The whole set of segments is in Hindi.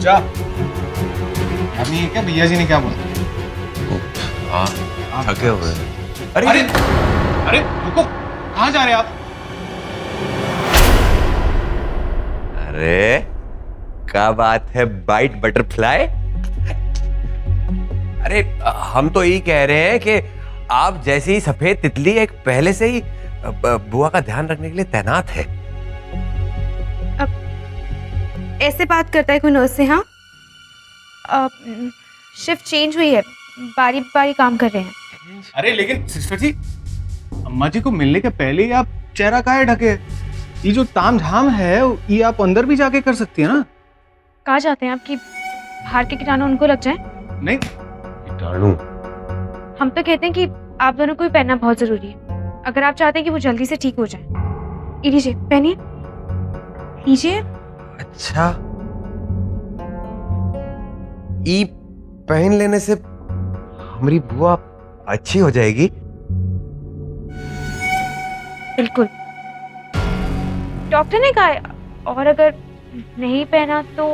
क्या याद नहीं है क्या भैया जी ने क्या बोला? हाँ थके हुए हैं। अरे अरे अरे रुको, कहाँ जा रहे हैं आप? अरे क्या बात है बाइट बटरफ्लाई। अरे हम तो यही कह रहे हैं कि आप जैसी ही सफेद तितली एक पहले से ही बुआ का ध्यान रखने के लिए तैनात है। ऐसे बात करता है कोई नर्स से? हाँ, शिफ्ट चेंज हुई है, बारी बारी काम कर रहे हैं। अरे लेकिन सिस्टर जी, अम्मा जी को मिलने के पहले ही आप चेहरा काहे ढके? ये जो ताम झाम है ये आप अंदर भी जाके कर सकती है ना। कहाँ चाहते हैं आप कि बाहर के कीटाणु उनको लग जाए? नहीं, कीटाणु? हम तो कहते हैं कि आप दोनों को भी पहनना बहुत जरूरी है, अगर आप चाहते हैं कि वो जल्दी से ठीक हो जाए। ये लीजिए, पहनिए, लीजिए। अच्छा, ई पहन लेने से हमारी बुआ अच्छी हो जाएगी? बिल्कुल, डॉक्टर ने कहा है, और अगर नहीं पहना तो?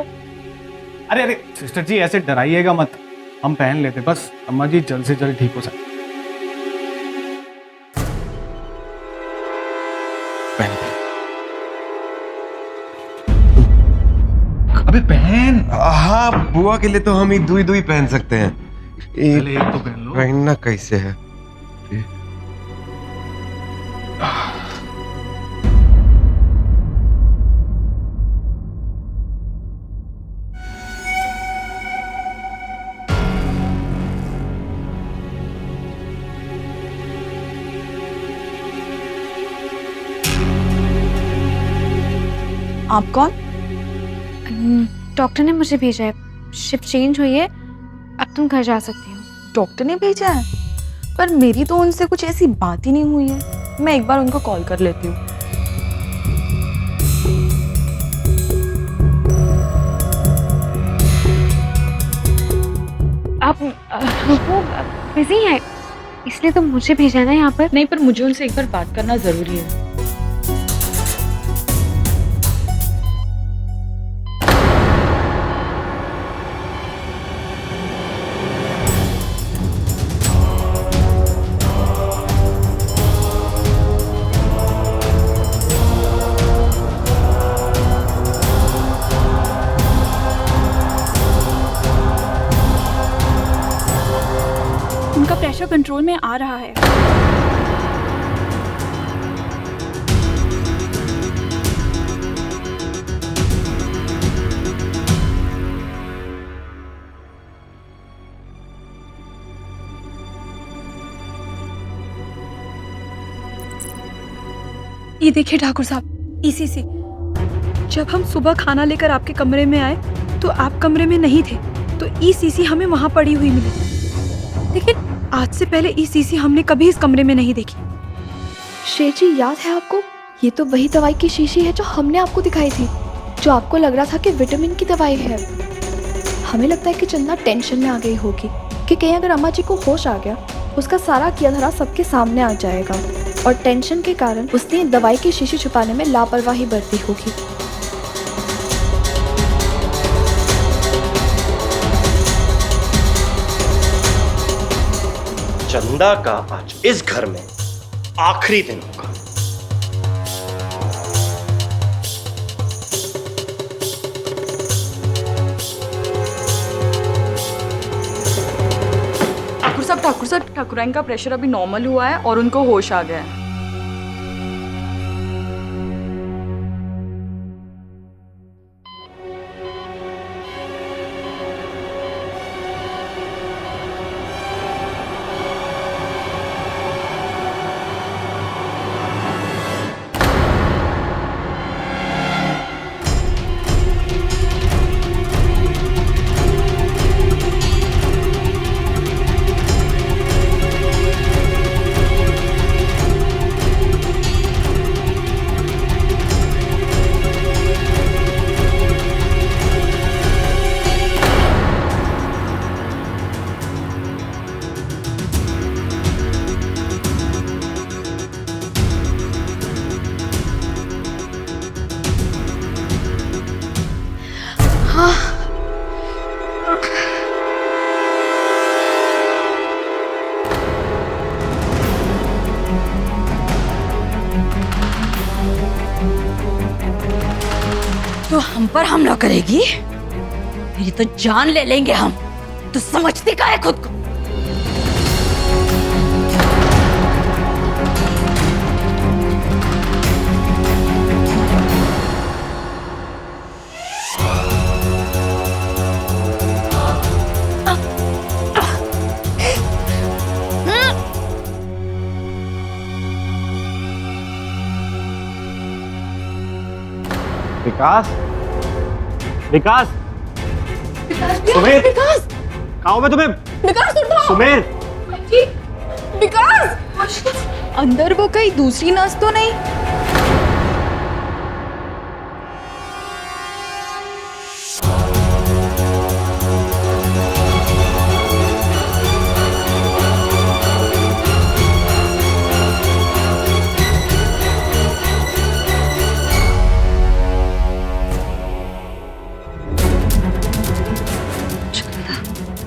अरे अरे सिस्टर जी, ऐसे डराइएगा मत, हम पहन लेते, बस अम्मा जी जल्द से जल्द ठीक हो सके। पहन। अबे पहन। हाँ बुआ के लिए तो हम ही दुई दुई पहन सकते हैं। पहले एक तो पहन लो। पहनना कैसे है? आप कौन? डॉक्टर ने मुझे भेजा है, शिफ्ट चेंज हुई है, अब तुम घर जा सकती हो। डॉक्टर ने भेजा है? पर मेरी तो उनसे कुछ ऐसी बात ही नहीं हुई है। मैं एक बार उनको कॉल कर लेती हूँ। आप वो बिजी हैं, इसलिए तो मुझे भेजा है ना यहाँ पर। नहीं, पर मुझे उनसे एक बार बात करना जरूरी है। उनका प्रेशर कंट्रोल में आ रहा है। ये देखिए ठाकुर साहब, ईसीसी। जब हम सुबह खाना लेकर आपके कमरे में आए तो आप कमरे में नहीं थे, तो ईसीसी हमें वहां पड़ी हुई मिली। लेकिन आज से पहले ईसीसी हमने कभी इस कमरे में नहीं देखी। शेर जी, याद है आपको? ये तो वही दवाई की शीशी है जो हमने आपको दिखाई थी, जो आपको लग रहा था कि विटामिन की दवाई है। हमें लगता है कि चंदा टेंशन में आ गई होगी कि कहीं अगर अम्मा जी को होश आ गया, उसका सारा किया धरा सबके सामने आ जाएगा और टेंशन के कारण उसने दवाई की शीशी छुपाने में लापरवाही बरती होगी। चंदा का आज इस घर में आखिरी दिन होगा। ठाकुर साहब, ठाकुराइन का प्रेशर अभी नॉर्मल हुआ है और उनको होश आ गया है। तो हम पर हमला करेगी? मेरी तो जान ले लेंगे हम। तू समझती का है खुद को? विकास, विकास, सुमेर, विकास, कहाँ हो मैं तुम्हें? विकास उठो। सुमेर, विकास, अंदर वो कहीं दूसरी नस तो नहीं?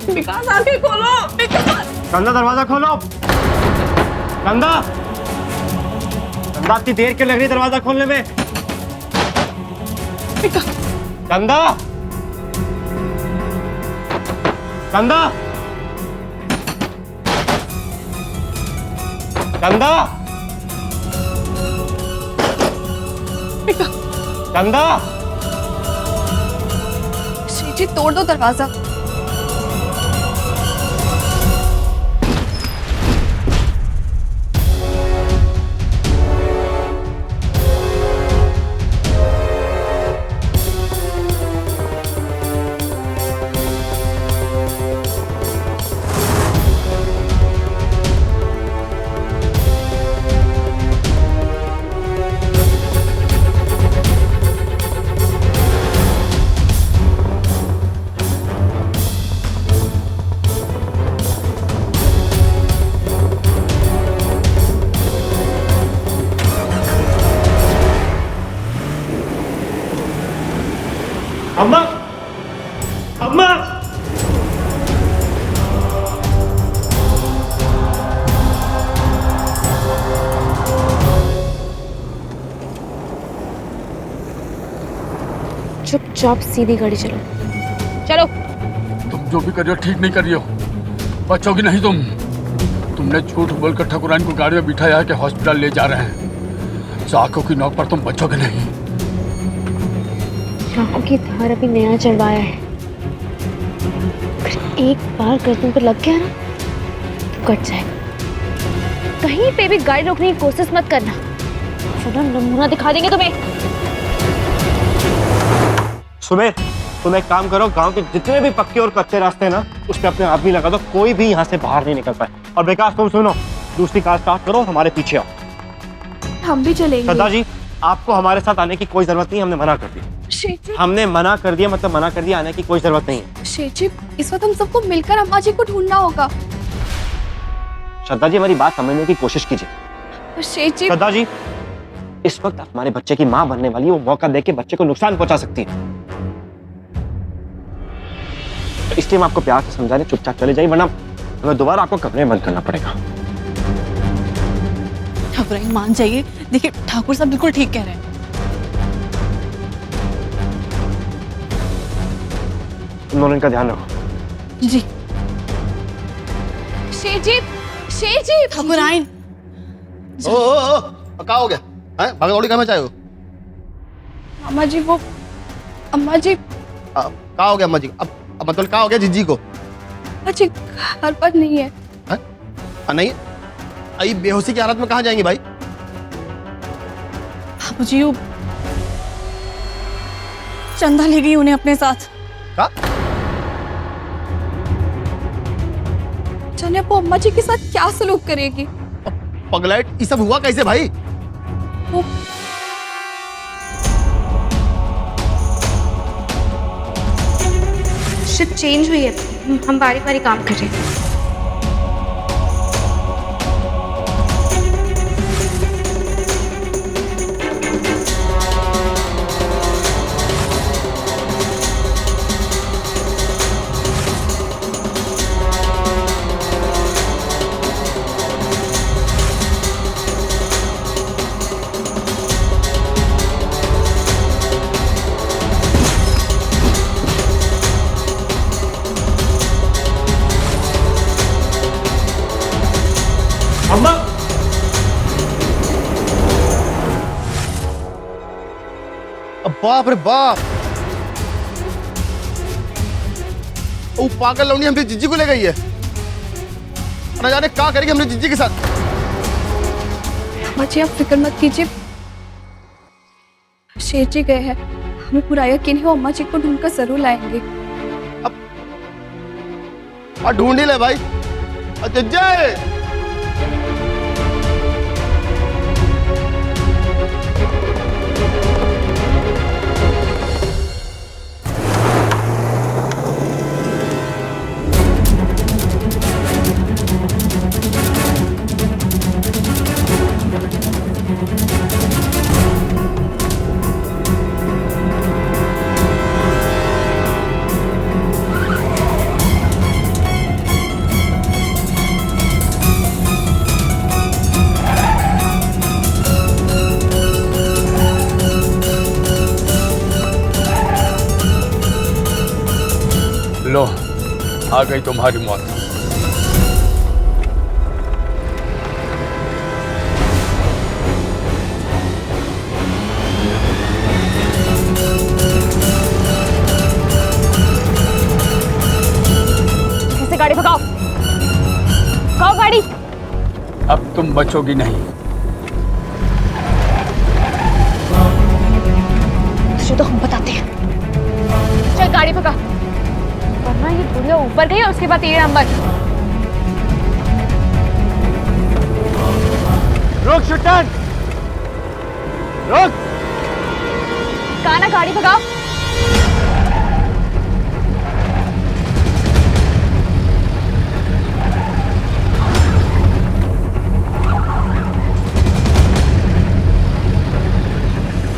विकास आंखें खोलो। विकास, कंधा दरवाजा खोलो। कंधा, कंधा, इतनी देर क्यों लग रही है दरवाजा खोलने में? कंधा, कंधा, कंधा, कंधा। श्रीजी तोड़ दो दरवाजा। अम्मा, अम्मा, चुपचाप सीधी गाड़ी चलो। चलो। तुम जो भी कर रही हो ठीक नहीं कर रही हो। बचोगी नहीं तुम। तुमने झूठ बोलकर ठाकुरानी को गाड़ी में बिठाया है कि हॉस्पिटल ले जा रहे हैं। चाकों की नोक पर तुम बचोगे नहीं। चाकू की धार अभी नया चढ़वाया है। अगर एक बार गर्दन पर लग गया ना तो कट जाएगा। कहीं पे भी गाड़ी रोकने की कोशिश मत करना, वरना नमूना दिखा देंगे तुम्हें। सुमेर, तुम एक काम करो, गांव के जितने भी पक्के और कच्चे रास्ते हैं ना, उस पे अपने आदमी लगा दो, कोई भी यहाँ से बाहर नहीं निकल पाए। और विकास, तुम सुनो, दूसरी कार स्टार्ट करो, हमारे पीछे आओ। हम भी चलेंगे। श्रद्धा जी, आपको हमारे साथ आने की कोई जरूरत नहीं, हमने मना कर दिया। हमने मना कर दिया, मतलब मना कर दिया, आने की कोई जरूरत नहीं है। शेठी, इस वक्त हम सबको मिलकर अम्मा जी को ढूंढना होगा। श्रद्धा जी, हमारी बात समझने की कोशिश कीजिए। शेठी, श्रद्धा जी, इस वक्त आप हमारे बच्चे की माँ बनने वाली, वो मौका देके बच्चे को नुकसान पहुंचा सकती है। तो इसलिए मैं आपको प्यार से समझा रहे, चुपचाप चले जाइए, वरना हमें दोबारा आपको कमरे में बंद करना पड़ेगा। ठाकुर मान जाइए, देखिए ठाकुर साहब बिल्कुल ठीक कह रहे हैं। तुम दोनों इनका ध्यान रखो। जी। शेठी, शेठी, ठाकुर आइन। ओ, क्या हो गया? हैं? भगदौड़ी कहाँ में चाहे हो? अम्मा जी, वो अम्मा जी, क्या हो गया अम्मा जी? अब मतलब क्या हो गया जीजी को? अम्मा जी घर पर नहीं है। नहीं, आई बेहोशी की हालत में कहाँ जाएंगे भाई? बाबूजी, वो चंदा ले गई उन्हें अपने साथ। क्या? जाने वो अम्मा जी के साथ क्या सलूक करेगी? पगलाइट, ये सब हुआ कैसे भाई? वो शिफ्ट चेंज हुई है, हम बारी बारी काम कर रहे हैं। अम्मा बाप रे बाप, वो पागल लौंडी हमने जिज्जी को ले गई है। न जाने क्या करेगी हमने जिज्जी के साथ। अम्मा जी आप फिक्र मत कीजिए, शेर जी गए हैं, हमें पूरा यकीन है वो अम्मा जी को ढूंढ कर जरूर लाएंगे। और ढूंढ ही ले भाई। जय लो, आ गई तुम्हारी मौत। ऐसे गाड़ी भगाओ, भगाओ गाड़ी। अब तुम बचोगी नहीं। तुझे तो हम बताते हैं। चल गाड़ी भगा, वरना ये बुढ़िया ऊपर गई और उसके बाद तेरे नंबर। रुक शुटन, रुक। गाना गाड़ी भगाओ।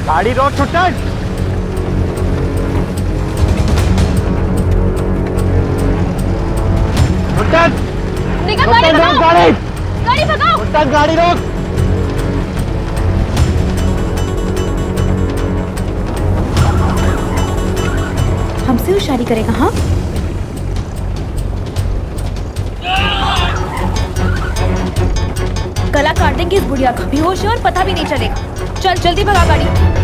गाड़ी रोक शुटन। शुटन, निकल गाड़ी भगाओ, गाड़ी गाड़ी भगाओ। शुटन, गाड़ी रोक। हमसे होशियारी करेगा? हाँ, गला काट देंगे इस बुढ़िया का, बेहोश है और पता भी नहीं चलेगा। चल जल्दी भगा गाड़ी।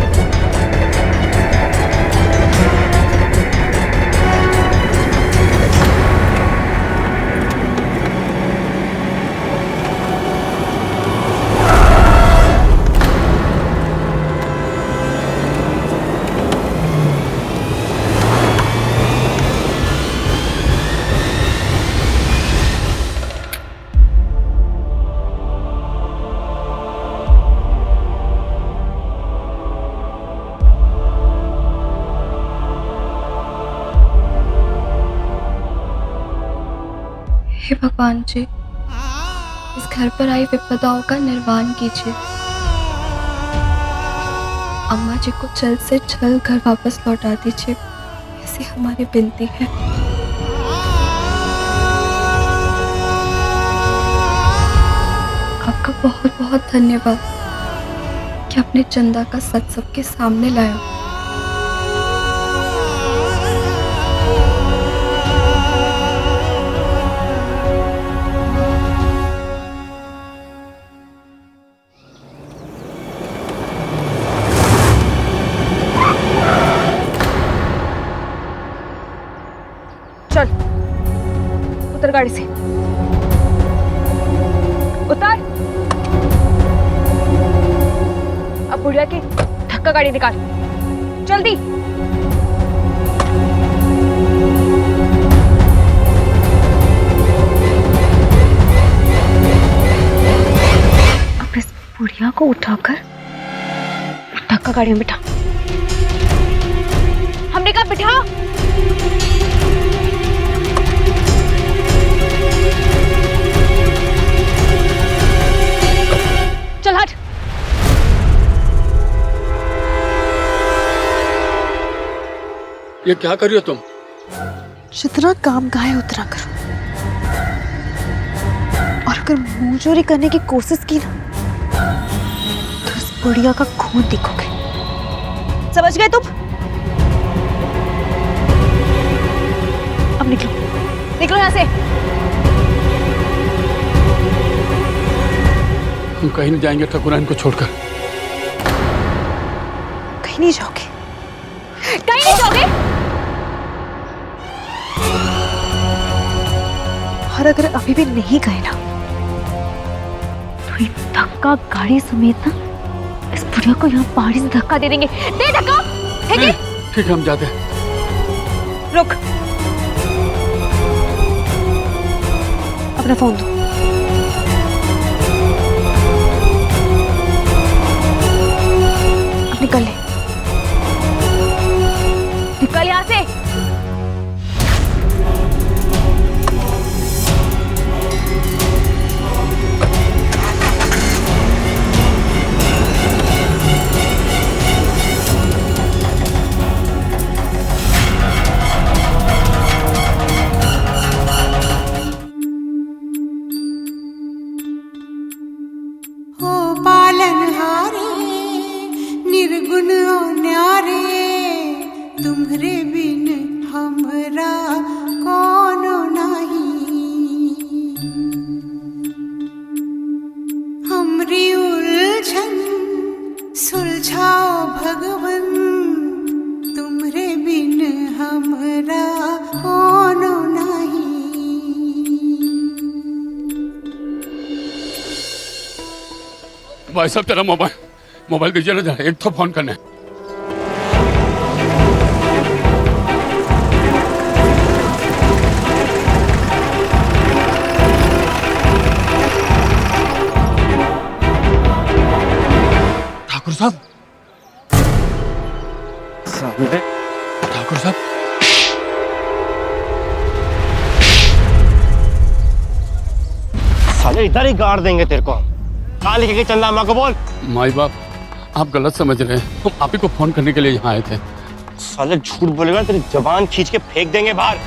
हे भगवान जी, इस घर पर आई विपदाओं का निर्वाण कीजिए। अम्मा जी को जल्द से जल्द घर वापस लौटा दीजिए, ऐसी हमारी विनती है। आपका बहुत बहुत धन्यवाद कि आपने चंदा का सच सबके सामने लाया। चल उतर गाड़ी से, उतर। अब बुढ़िया की धक्का गाड़ी निकाल, जल्दी। अब इस बुढ़िया को उठाकर धक्का गाड़ी में बिठा। हमने कहा बिठा। चल हट। ये क्या कर रही हो तुम? जितना काम का है उतना करो, और अगर मुंह चोरी करने की कोशिश की ना तो इस बुढ़िया का खून दिखोगे। समझ गए तुम? अब निकलो, निकलो यहाँ से। हम कहीं नहीं जाएंगे ठाकुराइन को छोड़कर। कहीं नहीं जाओगे? कहीं नहीं जाओगे? और अगर अभी भी नहीं गए ना तो ये धक्का गाड़ी समेत ना इस बुढ़िया को यहाँ पहाड़ी से धक्का दे देंगे। दे धक्का। है कि? ठीक है, हम जाते हैं। रुक, अपना फोन दो। अब निकल ले, निकल यहाँ से। निर्गुण न्यारे तुम्हरे बिन हमरा कोनो नहीं। हमरी उलझन सुलझाओ भगवन तुम्हरे बिन हमरा कोनो नहीं। भाई साहब तेरा मोबाइल दीजिए ना जरा, एक तो फोन करना है। ठाकुर साहब, ठाकुर साहब, साले इधर ही गाड़ देंगे तेरे को। कहाँ लेके गई चंदा अम्मा को बोल। माई बाप आप गलत समझ रहे हैं, हम आप ही को फोन करने के लिए यहाँ आए थे। साले झूठ बोलेगा तेरी जबान खींच के फेंक देंगे बाहर।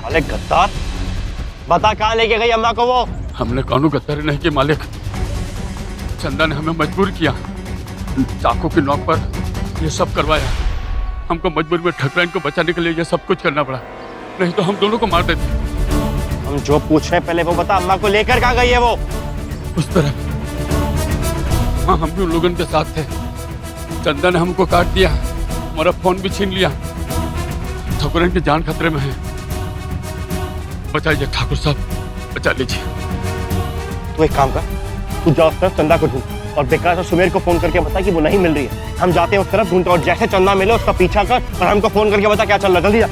साले गद्दार, बता कहाँ लेके गई अम्मा को वो। हमने कानून गद्दारी नहीं की मालिक, चंदा ने हमें मजबूर किया, चाकू की नोक पर ये सब करवाया। हमको मजबूरी में ठाकुराइन को बचाने के लिए ये सब कुछ करना पड़ा, नहीं तो हम दोनों को मार देते। हम जो पूछ रहे हैं पहले वो बता, अम्मा को लेकर कहाँ गई है वो। उस तरह हाँ, हम भी उन लोगों के साथ थे। चंदा ने हमको काट दिया, हमारा फोन भी छीन लिया। ठाकुराइन की जान खतरे में है, बचाइए ठाकुर साहब, बचा लीजिए। तू एक काम कर, तू जा उस तरफ चंदा को ढूंढ और विकास और सुमेर को फोन करके बता कि वो नहीं मिल रही है। हम जाते हैं उस तरफ ढूंढते और जैसे चंदा मिले उसका पीछा कर और हमको फोन करके बता क्या चल रहा है। जल्दी जा।